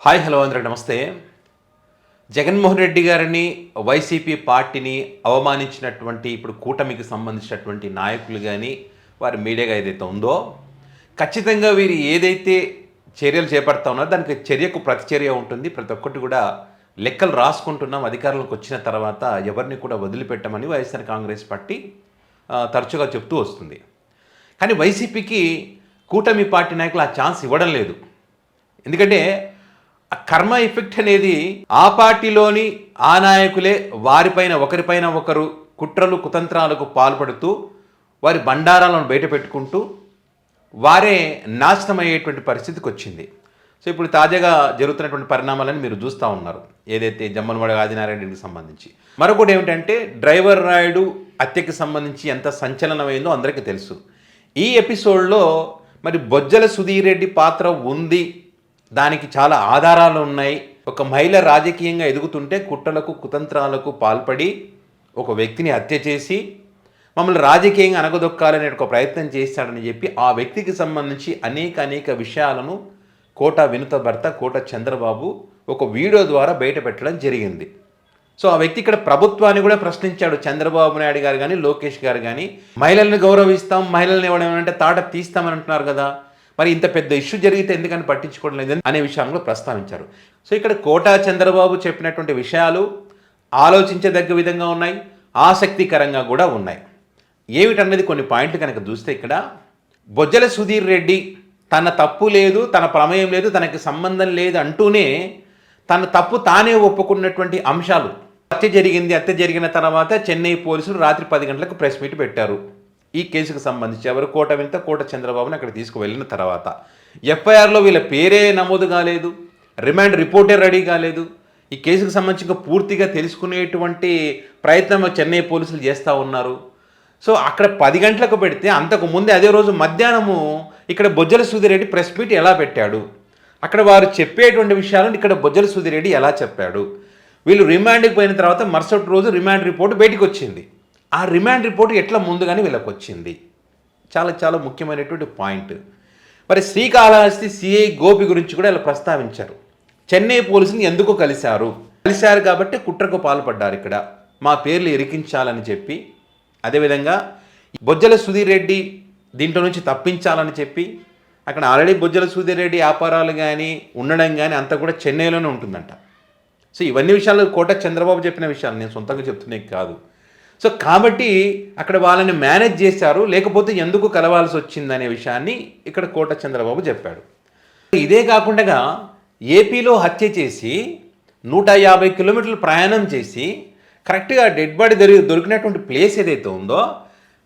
Hi hello అందరూ నమస్తే. జగన్మోహన్ రెడ్డి గారిని వైసీపీ పార్టీని అవమానించినటువంటి ఇప్పుడు కూటమికి సంబంధించినటువంటి నాయకులు కానీ వారి మీడియాగా ఏదైతే ఉందో ఖచ్చితంగా వీరు ఏదైతే చర్యలు చేపడతా ఉన్నారో దానికి చర్యకు ప్రతిచర్య ఉంటుంది. ప్రతి ఒక్కటి కూడా లెక్కలు రాసుకుంటున్నాం. అధికారంలోకి వచ్చిన తర్వాత ఎవరిని కూడా వదిలిపెట్టమని వైఎస్ఆర్ కాంగ్రెస్ పార్టీ తరచుగా చెప్తూ వస్తుంది. కానీ వైసీపీకి కూటమి పార్టీ నాయకులు ఆ ఛాన్స్ ఇవ్వడం లేదు. ఎందుకంటే ఆ కర్మ ఎఫెక్ట్ అనేది ఆ పార్టీలోని ఆ నాయకులే వారిపైన ఒకరిపైన ఒకరు కుట్రలు కుతంత్రాలకు పాల్పడుతూ వారి బండారాలను బయట పెట్టుకుంటూ వారే నాశనం అయ్యేటువంటి పరిస్థితికి వచ్చింది. సో ఇప్పుడు తాజాగా జరుగుతున్నటువంటి పరిణామాలను మీరు చూస్తూ ఉన్నారు. ఏదైతే జమ్మలమడుగు ఆదినారాయణ రెడ్డికి సంబంధించి మరొకటి ఏమిటంటే డ్రైవర్ రాయుడు హత్యకి సంబంధించి ఎంత సంచలనమైందో అందరికీ తెలుసు. ఈ ఎపిసోడ్లో మరి బొజ్జల సుధీర్ రెడ్డి పాత్ర ఉంది, దానికి చాలా ఆధారాలు ఉన్నాయి. ఒక మహిళ రాజకీయంగా ఎదుగుతుంటే కుట్రలకు కుతంత్రాలకు పాల్పడి ఒక వ్యక్తిని హత్య చేసి మమ్మల్ని రాజకీయంగా అనగదొక్కాలనే ఒక ప్రయత్నం చేస్తాడని చెప్పి ఆ వ్యక్తికి సంబంధించి అనేక విషయాలను కోట వినుత భర్త కోట చంద్రబాబు ఒక వీడియో ద్వారా బయట పెట్టడం జరిగింది. సో ఆ వ్యక్తి ఇక్కడ ప్రభుత్వాన్ని కూడా ప్రశ్నించాడు. చంద్రబాబు నాయుడు గారు కానీ లోకేష్ గారు కానీ మహిళల్ని గౌరవిస్తాం, మహిళల్ని ఇవ్వడం తాట తీస్తామని అంటున్నారు కదా, మరి ఇంత పెద్ద ఇష్యూ జరిగితే ఎందుకని పట్టించుకోవడం లేదని అనే విషయంలో ప్రస్తావించారు. సో ఇక్కడ కోటా చంద్రబాబు చెప్పినటువంటి విషయాలు ఆలోచించదగ్గ విధంగా ఉన్నాయి, ఆసక్తికరంగా కూడా ఉన్నాయి. ఏమిటన్నది కొన్ని పాయింట్లు కనుక చూస్తే ఇక్కడ బొజ్జల సుధీర్ రెడ్డి తన తప్పు లేదు, తన ప్రమేయం లేదు, తనకి సంబంధం లేదు అంటూనే తన తప్పు తానే ఒప్పుకున్నటువంటి అంశాలు. హత్య జరిగిన తర్వాత చెన్నై పోలీసులు రాత్రి 10 గంటలకు ప్రెస్ మీట్ పెట్టారు. ఈ కేసుకు సంబంధించి ఎవరు కోట వింత కోట చంద్రబాబుని అక్కడ తీసుకువెళ్ళిన తర్వాత ఎఫ్ఐఆర్లో వీళ్ళ పేరే నమోదు కాలేదు, రిమాండ్ రిపోర్టే రెడీ కాలేదు. ఈ కేసుకు సంబంధించి పూర్తిగా తెలుసుకునేటువంటి ప్రయత్నం చెన్నై పోలీసులు చేస్తూ ఉన్నారు. సో అక్కడ 10 గంటలకు పెడితే అంతకు ముందే అదే రోజు మధ్యాహ్నము ఇక్కడ బొజ్జల సుధీర్ రెడ్డి ప్రెస్ మీట్ ఎలా పెట్టాడు, అక్కడ వారు చెప్పేటువంటి విషయాలను ఇక్కడ బొజ్జల సుధీర్ రెడ్డి ఎలా చెప్పాడు, వీళ్ళు రిమాండ్కి పోయిన తర్వాత మరుసటి రోజు రిమాండ్ రిపోర్ట్ బయటకు వచ్చింది. ఆ రిమాండ్ రిపోర్ట్ ఎట్లా ముందుగానే వీళ్ళకి వచ్చింది, చాలా ముఖ్యమైనటువంటి పాయింట్. మరి శ్రీకాళహస్తి సిఐ గోపి గురించి కూడా ఇలా ప్రస్తావించారు. చెన్నై పోలీసుని ఎందుకు కలిశారు కాబట్టి కుట్రకు పాల్పడ్డారు, ఇక్కడ మా పేర్లు ఇరికించాలని చెప్పి. అదేవిధంగా బొజ్జల సుధీర్ రెడ్డి దీంట్లో నుంచి తప్పించాలని చెప్పి అక్కడ ఆల్రెడీ బొజ్జల సుధీర్ రెడ్డి వ్యాపారాలు కానీ ఉండడం కానీ అంతా కూడా చెన్నైలోనే ఉంటుందంట. సో ఇవన్నీ విషయాలు కోట చంద్రబాబు చెప్పిన విషయాలు, నేను సొంతంగా చెప్తున్నాయి కాదు. సో కాబట్టి అక్కడ వాళ్ళని మేనేజ్ చేశారు, లేకపోతే ఎందుకు కలవాల్సి వచ్చిందనే విషయాన్ని ఇక్కడ కోట చంద్రబాబు చెప్పాడు. ఇదే కాకుండా ఏపీలో హత్య చేసి 150 కిలోమీటర్లు ప్రయాణం చేసి కరెక్ట్గా డెడ్ బాడీ దొరికినటువంటి ప్లేస్ ఏదైతే ఉందో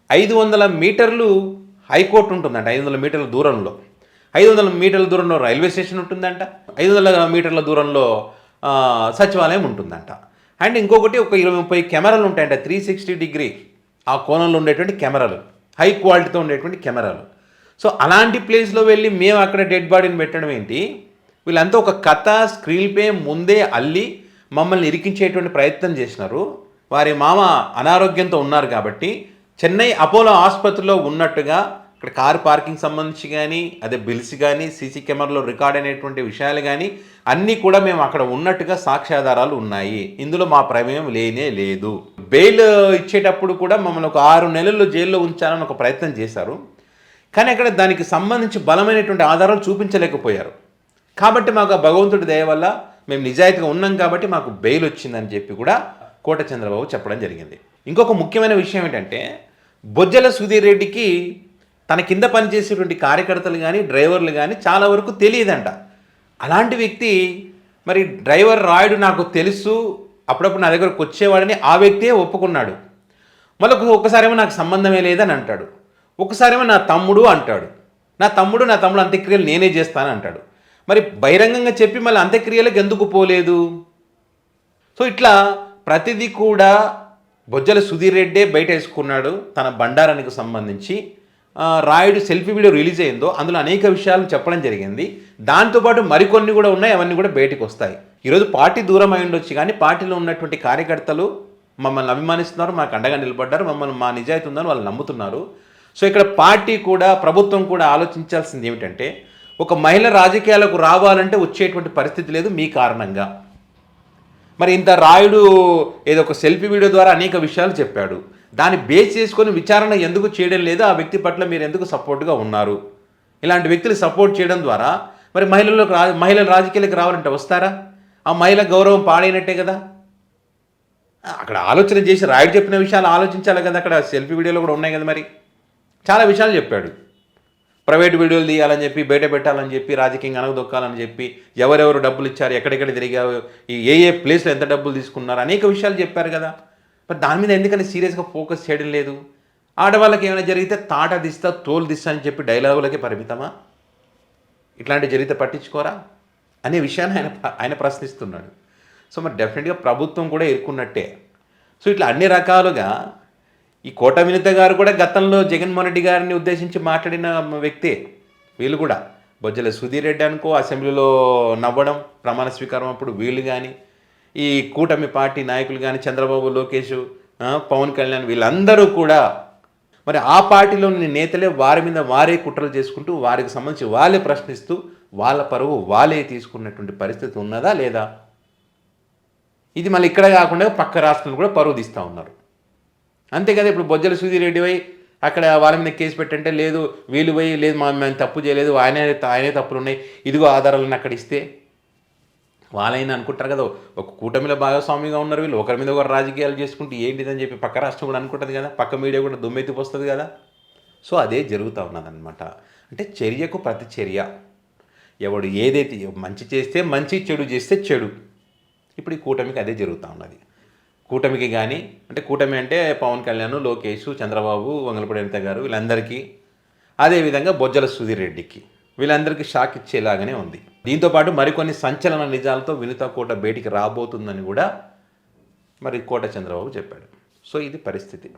500 మీటర్లు హైకోర్టు ఉంటుందంట. 500 మీటర్ల దూరంలో 500 మీటర్ల దూరంలో రైల్వే స్టేషన్ ఉంటుందంట, 500 మీటర్ల దూరంలో సచివాలయం ఉంటుందంట. అండ్ ఇంకొకటి ఒక 20-30 కెమెరాలు ఉంటాయంట, 360 డిగ్రీ ఆ కోణంలో ఉండేటువంటి కెమెరాలు, హై క్వాలిటీతో ఉండేటువంటి కెమెరాలు. సో అలాంటి ప్లేస్లో వెళ్ళి మేము అక్కడ డెడ్ బాడీని పెట్టడం ఏంటి? వీళ్ళంతా ఒక కథ స్క్రీన్ పే ముందే అల్లి మమ్మల్ని ఇరికించేటువంటి ప్రయత్నం చేసినారు. వారి మామ అనారోగ్యంతో ఉన్నారు కాబట్టి చెన్నై అపోలో ఆసుపత్రిలో ఉన్నట్టుగా ఇక్కడ కారు పార్కింగ్ సంబంధించి కానీ అదే బిల్స్ కానీ సీసీ కెమెరాలో రికార్డ్ అయినటువంటి విషయాలు కానీ అన్నీ కూడా మేము అక్కడ ఉన్నట్టుగా సాక్ష్యాధారాలు ఉన్నాయి. ఇందులో మా ప్రమేయం లేనే లేదు. బెయిల్ ఇచ్చేటప్పుడు కూడా మమ్మల్ని ఒక 6 నెలల్లో జైల్లో ఉంచాలని ఒక ప్రయత్నం చేశారు. కానీ అక్కడ దానికి సంబంధించి బలమైనటువంటి ఆధారాలు చూపించలేకపోయారు. కాబట్టి మాకు భగవంతుడి దయ వల్ల మేము నిజాయితీగా ఉన్నాం కాబట్టి మాకు బెయిల్ వచ్చిందని చెప్పి కూడా కోట చంద్రబాబు చెప్పడం జరిగింది. ఇంకొక ముఖ్యమైన విషయం ఏంటంటే బొజ్జల సుధీర్ రెడ్డికి తన కింద పనిచేసేటువంటి కార్యకర్తలు కానీ డ్రైవర్లు కానీ చాలా వరకు తెలియదంట. అలాంటి వ్యక్తి మరి డ్రైవర్ రాయుడు నాకు తెలుసు, అప్పుడప్పుడు నా దగ్గరకు వచ్చేవాడని ఆ వ్యక్తే ఒప్పుకున్నాడు. మళ్ళీ ఒక్కసారేమో నాకు సంబంధమే లేదని అంటాడు, ఒకసారేమో నా తమ్ముడు అంటాడు. నా తమ్ముడు అంత్యక్రియలు నేనే చేస్తాను అంటాడు. మరి బహిరంగంగా చెప్పి మళ్ళీ అంత్యక్రియలకు ఎందుకు పోలేదు? సో ఇట్లా ప్రతిదీ కూడా బొజ్జల సుధీర్ రెడ్డే బయట వేసుకున్నాడు తన బండారానికి సంబంధించి. రాయుడు సెల్ఫీ వీడియో రిలీజ్ అయిందో అందులో అనేక విషయాలు చెప్పడం జరిగింది. దాంతోపాటు మరికొన్ని కూడా ఉన్నాయి, అవన్నీ కూడా బయటకు వస్తాయి. ఈరోజు పార్టీ దూరం అయి ఉండొచ్చు, కానీ పార్టీలో ఉన్నటువంటి కార్యకర్తలు మమ్మల్ని అభిమానిస్తున్నారు, మాకు అండగా నిలబడ్డారు, మమ్మల్ని మా నిజాయితీ ఉందని వాళ్ళు నమ్ముతున్నారు. సో ఇక్కడ పార్టీ కూడా ప్రభుత్వం కూడా ఆలోచించాల్సింది ఏమిటంటే ఒక మహిళ రాజకీయాలకు రావాలంటే వచ్చేటువంటి పరిస్థితి లేదు మీ కారణంగా. మరి ఇంత రాయుడు ఏదో ఒక సెల్ఫీ వీడియో ద్వారా అనేక విషయాలు చెప్పాడు. దాన్ని బేస్ చేసుకొని విచారణ ఎందుకు చేయడం లేదు? ఆ వ్యక్తి పట్ల మీరు ఎందుకు సపోర్ట్గా ఉన్నారు? ఇలాంటి వ్యక్తులు సపోర్ట్ చేయడం ద్వారా మరి మహిళలు రాజకీయాలకు రావాలంటే వస్తారా? ఆ మహిళ గౌరవం పాడైనట్టే కదా. అక్కడ ఆలోచన చేసి రాయుడు చెప్పిన విషయాలు ఆలోచించాలి కదా. అక్కడ సెల్ఫీ వీడియోలో కూడా ఉన్నాయి కదా. మరి చాలా విషయాలు చెప్పాడు. ప్రైవేట్ వీడియోలు తీయాలని చెప్పి, బయట పెట్టాలని చెప్పి, రాజకీయంగా అనగదొక్కాలని చెప్పి, ఎవరెవరు డబ్బులు ఇచ్చారు, ఎక్కడెక్కడ తిరిగారు, ఏ ప్లేస్లో ఎంత డబ్బులు తీసుకున్నారు, అనేక విషయాలు చెప్పారు కదా. మరి దాని మీద ఎందుకని సీరియస్గా ఫోకస్ చేయడం లేదు? ఆడవాళ్ళకి ఏమైనా జరిగితే తాట దిస్తా తోలు దిస్తా అని చెప్పి డైలాగులకే పరిమితమా? ఇట్లాంటి జరిగితే పట్టించుకోరా అనే విషయాన్ని ఆయన ప్రశ్నిస్తున్నాడు. సో మరి డెఫినెట్గా ప్రభుత్వం కూడా ఇరుక్కున్నట్టే. సో ఇట్లా అన్ని రకాలుగా ఈ కోట వినిత గారు కూడా గతంలో జగన్మోహన్ రెడ్డి గారిని ఉద్దేశించి మాట్లాడిన వ్యక్తే. వీళ్ళు కూడా బొజ్జల సుధీర్ రెడ్డి అనుకో అసెంబ్లీలో నవ్వడం ప్రమాణ స్వీకారం అప్పుడు వీళ్ళు కానీ, ఈ కూటమి పార్టీ నాయకులు కానీ చంద్రబాబు, లోకేష్, పవన్ కళ్యాణ్ వీళ్ళందరూ కూడా మరి ఆ పార్టీలోని నేతలే వారి మీద వారే కుట్రలు చేసుకుంటూ వారికి సంబంధించి వాళ్ళే ప్రశ్నిస్తూ వాళ్ళ పరువు వాళ్ళే తీసుకున్నటువంటి పరిస్థితి ఉన్నదా లేదా? ఇది మళ్ళీ ఇక్కడ కాకుండా పక్క రాష్ట్రంలో కూడా పరువు తీస్తూ ఉన్నారు. అంతే కదా. ఇప్పుడు బొజ్జల సుధీర్ రెడ్డి పోయి అక్కడ వాళ్ళ మీద కేసు పెట్టంటే లేదు, వీళ్ళు పోయి లేదు మేము తప్పు చేయలేదు, ఆయనే తప్పులు ఉన్నాయి, ఇదిగో ఆధారాలను అక్కడ ఇస్తే వాళ్ళైనా అనుకుంటారు కదా ఒక కూటమిలో భాగస్వామిగా ఉన్నారు వీళ్ళు, ఒకరి మీద ఒకరు రాజకీయాలు చేసుకుంటూ ఏంటిదని చెప్పి పక్క రాష్ట్రం కూడా అనుకుంటుంది కదా, పక్క మీడియా కూడా దుమ్మెత్తిపోస్తుంది కదా. సో అదే జరుగుతూ ఉన్నదన్నమాట. అంటే చర్యకు ప్రతి చర్య. ఎవడు ఏదైతే మంచి చేస్తే మంచి, చెడు చేస్తే చెడు. ఇప్పుడు ఈ కూటమికి అదే జరుగుతూ ఉన్నది. కూటమికి కానీ అంటే కూటమి అంటే పవన్ కళ్యాణ్, లోకేష్, చంద్రబాబు, వంగలపూడి అనిత గారు వీళ్ళందరికీ, అదేవిధంగా బొజ్జల సుధీర్ రెడ్డికి, వీళ్ళందరికీ షాక్ ఇచ్చేలాగానే ఉంది. దీంతోపాటు మరికొన్ని సంచలన నిజాలతో వినిత కోట బయటికి రాబోతుందని కూడా మరి కోట చంద్రబాబు చెప్పాడు. సో ఇది పరిస్థితి.